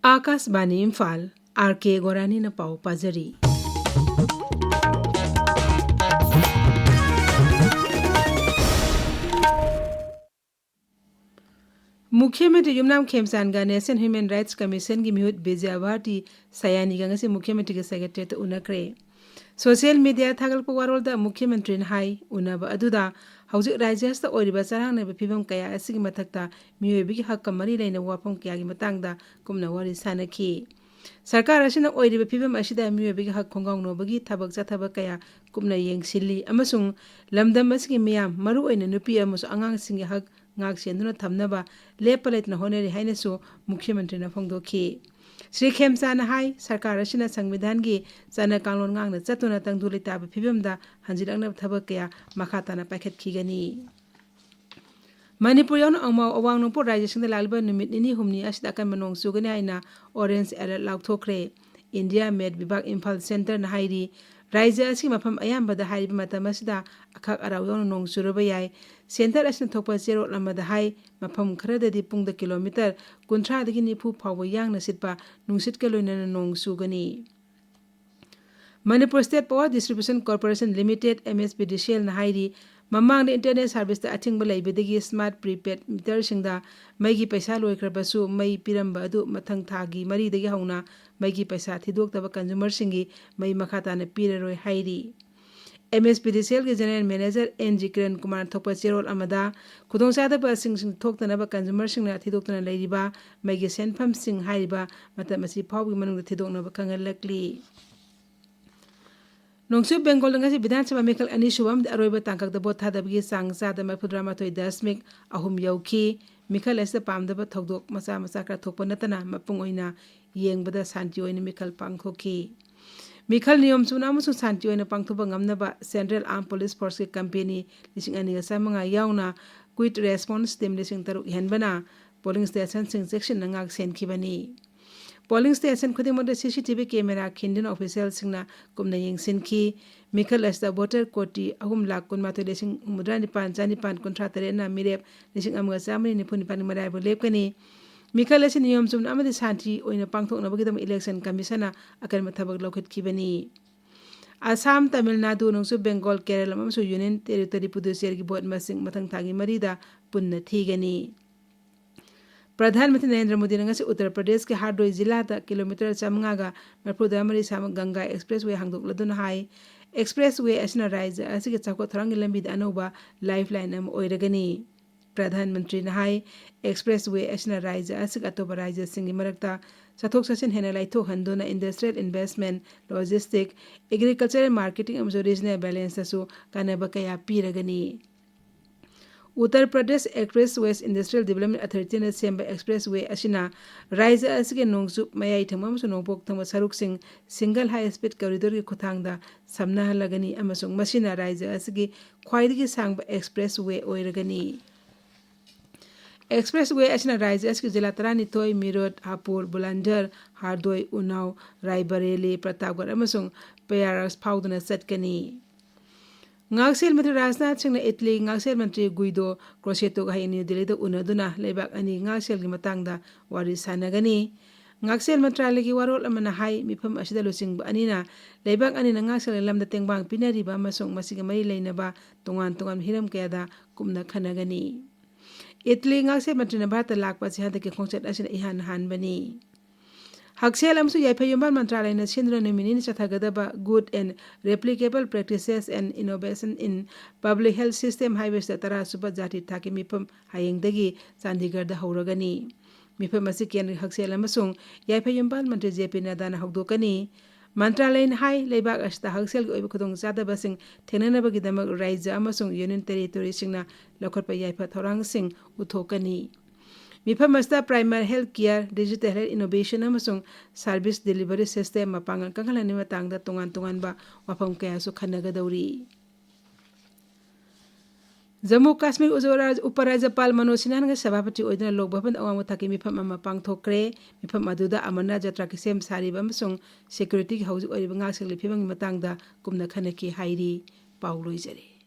Akashvani Imphal R.K. गोरानी न पाव पाजरी। मुख्यमंत्री युमनाम खेमचानगा नेशनल ह्यूमन राइट्स कमीशन की मिहुत बेजा भारती सयानी गंगसे मुख्यमंत्री के सेक्रेटरी उनक्रे। सोशल मीडिया थागलप वारोलदा मुख्यमंत्री हाई उनब अदुदा हौजिक राज्यस्ता ओरिबा चरांगनेब फिबम कया असिगी मथक्ता मियोबिगी हक्क मरी लेना वाफम कयागी मतंगदा कुमना वारी सानखी। सरकार असिना ओरिबा फिबम असिदा मियोबिगी हक खोंगाउनोबगी थबक चथबक कया कुमना येंगसिल्ली अमसुंग लमदम असिगी मियाम मरु ओइना नुपी अमसु आंगांगसिंगी हक ngak senduna thamnaba lepalait na honeri hainasu मुख्यमंत्री na phongdokhi। श्री खेमचाना हाई सरकार असिना संविधान की चना कानून ngang चतुना तंगदुली ताब फिबमदा हंजिलंगना थबक कया मखाताना पाखेतखिगनी। मणिपुर यावना अंगमाव अवांगनोंगपो राज्यसिंगदा लालिबा नुमित निनी हुमनी असिदा अकनबा नोंग चुगनी हाइना ऑरेंज अलर्ट लाउथोखरे। इंडिया मेड विभाग इम्फाल सेंटर ना हाइरी राज्य असिगी मफम अयाम्बदा हाइरिबा मतम असिदा अखक अराव यावना नोंग चुरबा याय। सेंटर असिना थोकपा चेरोट अमदा हाई मफम खरददी पुंगदा किलोमीटर 30 दगी 90 फावबा यांगना सिटपा नुंगसिटका लोइनाना नोंग चुगनी। Manipur state power distribution corporation limited MSPDCL ना हाइरी ममांगदा इंटरनेट सर्विस दा अथिंगबा लैबदगी स्मार्ट प्रीपेड मीटर सिंगदा मैगी पैसा लोइखरबसु मै पिरंबा अदु मथंग थागी मरीदगी हौना मैगी पैसा थिदोक्तबा कंज्यूमर सिंगी मै मखाताना पिररोय हाइरी। MSPDCL के general manager NG Kiran Kumar थोकपा चेरोल अमदा खुदोंचादबा सिंग थोक्तनबा कंज्यूमर सिंगना थिदोक्तना लैरिबा मैगी सेनफम सिंग हाइरिबा मतम असि फावगी मनुंगदा थिदोक्नबा खंगलकली। नोंगसु बेंगल दंगसी विधानसभा मेखल अनि सुबम अरोइबा तांककदा बोट थादबगी सांग चादा 42.3 यौखी। मिखल असिदा पामदबा थौदोक मचा मचा खरा थोकपा नतना मपुंग ओइना येंगबदा शांति ओइना मिखल पांगथोखी। मिखल नियम चुना अमसुंग शांति ओइना पांगथोबा ngamnaba central arm police force के कंपनी 2,295 यावना क्विक रेस्पॉन्स टीम 3,000 हेनबना पोलिंग स्टेशन सिंग सेक्शन नंगाक सेनखिबनी। पोलिंग स्टेशन खुदिमोद CCTV कैमरा खिंदिन ऑफिशियल सिंगना कुमना येंगसिनखी। मिखल असिदा वोटर कोटी 3,19,995 ना मिरेप 1,999 मराइबो लेपकनी। मिखल असिन नियम चुमना अमदि शांति ओइना पांगथोकनबगिदम इलेक्शन कमीशन अकनबा थबक लौखितखिबनी। आसाम तमिलनाडु नोंगसु बेंगल केरल अमसु यूनियन टेरिटरी पुदुचेरी की बोट मसिंग मथंग थागी मरीदा पुन्ना थीगनी। प्रधानमंत्री नरेंद्र मोदी ने उत्तर प्रदेश के हार्डोई जिला किलोमीटर 540 साम गंगा एक्सप्रेसवे हांगदोकलदुना हाई। एक्सप्रेसवे असिना राज्य असिगे चौखट थरंगी लंबीदा अनौबा लाइफलाइन अम ओइरगनी। प्रधानमंत्री ने हाई एक्सप्रेसवे असिना राज्य असिगे अतोबा राज्य सिंगी मरक्ता चथोक चसिन हेना लाइथोहंदुना industrial investment logistic agricultural marketing अमसु रीजनल बैलेंस असु कानबा कया पीरगनी। Uttar Pradesh expressways industrial development authority ने सेंब एक्सप्रेसवे असिना राज्य असिगे नोंगसुप मयाई थंग अमसु नोंगपोक थंग सरुकसिंग सिंगल हाई स्पीड कॉरिडोर की खुथांगदा समनाहलगनी अमसुंग मसिना राज्य असिगे ख्वाइदगी सांगबा एक्सप्रेसवे ओइरगनी। एक्सप्रेसवे असिना राज्य असिगे जिला 12 मीरठ हापुर बुलंदर हारदोई उनाव रायबरेली प्रतापगढ़ अमसुंग पेयारस फाउदना चटकनी। ngaksil मंत्री राजनाथ सिंह ने इटली ngaksil मंत्री गुइदो क्रोसेटो ga न्यू दिल्ली दा उनदुना लेबाक अनि ngaksil gi matangda wari sanagani। ngaksil मंत्रालय की वारोल अमना हाई मिफम असिदा लुसिंग अनिना लेबाक अनि ngaksil lamda tengbang pinariba masung masiga mari leinaba tongan tongan hiram kayada kumna khanagani। Italy ngaksil मंत्री ने भारत लाकपा सिहाद के खोंचत असिना इहान हानबनी। हक्सेल अमसु याइफयुंबान मंत्रालय ने सिंद्र निमिनि चथागदबा good and replicable practices and innovation in public health system हाइवेस तरा सुबा जाति थाके मिफम हायेंगदगी चंडीगढ़ हौरगनी। मिफम असि केंद्र हक्सेल अमसुंग याइफयुंबान मंत्री JP नड्डा हौदोकनी। मंत्रालय ने हाई लेबाक असिदा हक्सेल की ओइबा खुदोंग चादबसिंग थेंगननबगिदमक राज्य अमसुंग यूनियन टेरिटोरी सिंगना लौखटपा याइफा थौरांग सिंग उथोकनी। मिफम असदा primary health care digital health innovation अमसुंग सर्विस डिलीवरी सिस्टम मपांगन कंगलनि मतंगदा तोंगान तोंगानबा वाफम कयासु खनगदौरी। जम्मू कश्मीर उपराज्यपाल मनोज सिन्हा सभापति ओइदना लोक भवन अवांग थाकी मिफम अमा पांगथोक्रे। मिफम अदुदा अमरनाथ यात्रा की सेम सारीबा अमसुंग सिक्योरिटी की हौजिक ओइरिबा ngaksil फिबंग मतंगदा कुमना खनकी हाइरी पाउ लोइजरे।